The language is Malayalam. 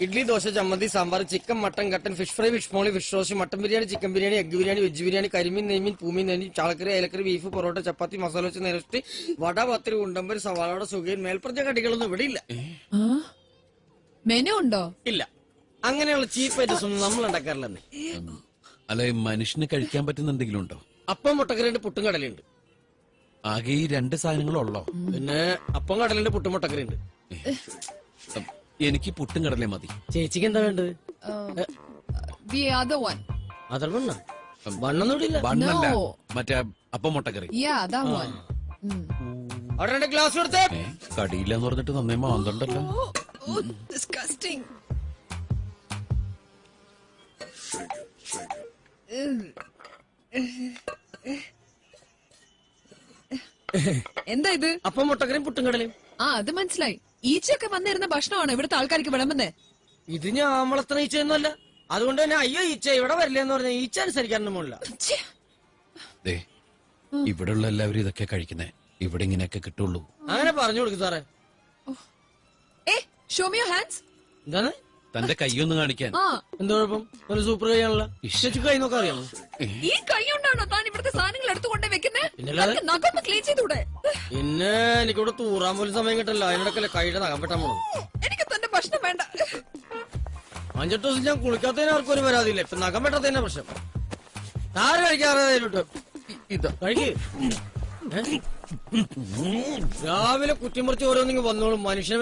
ഇഡ്ലി, ദോശ, ചമ്മന്തി, സാമ്പാർ, ചിക്കൻ, മട്ടൻ, കട്ടൻ, fish fry, fish molee, fish roast, mutton biryani, chicken biryani, egg biryani, veg biryani, കരിമീൻ, നെയ്മീൻ, പൂമീൻ, നെയ്മീൻ, ചാളക്കറി, അയലക്കറി, ബീഫ്, പൊറോട്ട, ചപ്പാത്തി, മസാല വെച്ച് നിരത്തി, വട, പത്തിരി, ഉണ്ടമ്പരി, സവാളയുടെ സുഖയും മേൽപ്പറഞ്ഞ കടികളൊന്നും ഇവിടെ ഇല്ല. മെനു ഉണ്ടോ? ഇല്ല. അങ്ങനെയുള്ള ചീപ്പ് ഐറ്റംസ് ഒന്നും നമ്മൾ ഉണ്ടാക്കാറില്ലെന്നേ. അല്ലെ, മനുഷ്യന് കഴിക്കാൻ പറ്റുന്ന എന്തെങ്കിലും ഉണ്ടോ? അപ്പം, മുട്ടക്കറിയുണ്ട്, പുട്ടും കടലുണ്ട്. ആകെ ഈ 2 സാധനങ്ങളുള്ളോ? പിന്നെ അപ്പം കടലുണ്ട്, പുട്ടും മുട്ടക്കറിയുണ്ട്. എനിക്ക് പുട്ടും കടലേ മതി. ചേച്ചിക്ക് എന്താ വേണ്ടത്? The other one. അതർ വണ്ണ വണ്ണൊന്നും ഇല്ല. ബണ്ണല്ല, No. മറ്റേ അപ്പം മുട്ടക്കറി. Yeah, that one. അവിടെ 2 ഗ്ലാസ് കൊടുത്തേ. കടിയില്ലെന്ന് പറഞ്ഞിട്ട് നന്നേ മാന്തണ്ടല്ലോ. Oh, disgusting. എന്താ ഇത്? അപ്പം മുട്ടക്കറിയും പുട്ടും കടലയും. അത് മനസ്സിലായി. ഈച്ചയൊക്കെ വന്നിരുന്ന ഭക്ഷണമാണ് ഇവിടുത്തെ ആൾക്കാർക്ക് വിളമ്പുന്നേ. ഇത് ഞാൻ വളർത്തുന്ന ഈച്ചയൊന്നുമല്ല. അതുകൊണ്ട് തന്നെ അയ്യോ ഈച്ച ഇവിടെ വരില്ലെന്ന് പറഞ്ഞ ഈച്ച അനുസരിക്കാനൊന്നും പോണില്ല. ഇവിടെയുള്ള എല്ലാവരും ഇതൊക്കെ കഴിക്കുന്നേ. ഇവിടെ ഇങ്ങനെയൊക്കെ കിട്ടുള്ളൂ. അങ്ങനെ പറഞ്ഞു കൊടുക്കും സാറേ. Show me your hands. എന്താണ്? തന്റെ കൈയൊന്ന് കാണിക്കാൻ. എന്താ കുഴപ്പം? ഒരു സൂപ്പർ കൈയാണല്ലോ. ചേച്ചി കൈ നോക്കാൻ അറിയാമോ? ഈ കൈ കൊണ്ടാണോ താൻ ഇവിടുത്തെ സാധനങ്ങൾ എടുത്തുകൊണ്ടേ വെക്കുന്നേ? പിന്നല്ലാതെ. നഖം ക്ലീൻ ചെയ്തൂടെ? പിന്നെ എനിക്കിവിടെ തൂറാൻ പോലും സമയം കിട്ടില്ല. അതിനിടക്കല്ലേ കൈയുടെ നഖം വെട്ടാൻ പോണത്. എനിക്ക് തന്റെ ഭക്ഷണം വേണ്ട. 5-8 ദിവസം ഞാൻ കുളിക്കാത്തതിന് ആർക്കും ഒരു പരാതിയില്ല. ഇപ്പൊ നഖം വെട്ടാത്തതിന്റെ പ്രശ്നം. ആര് കഴിക്കാറിട്ട് ഇത് കഴിക്ക്. രാവിലെ കുറ്റിമുറിച്ച് ഓരോന്നിങ്ങ് വന്നോളും. മനുഷ്യനെ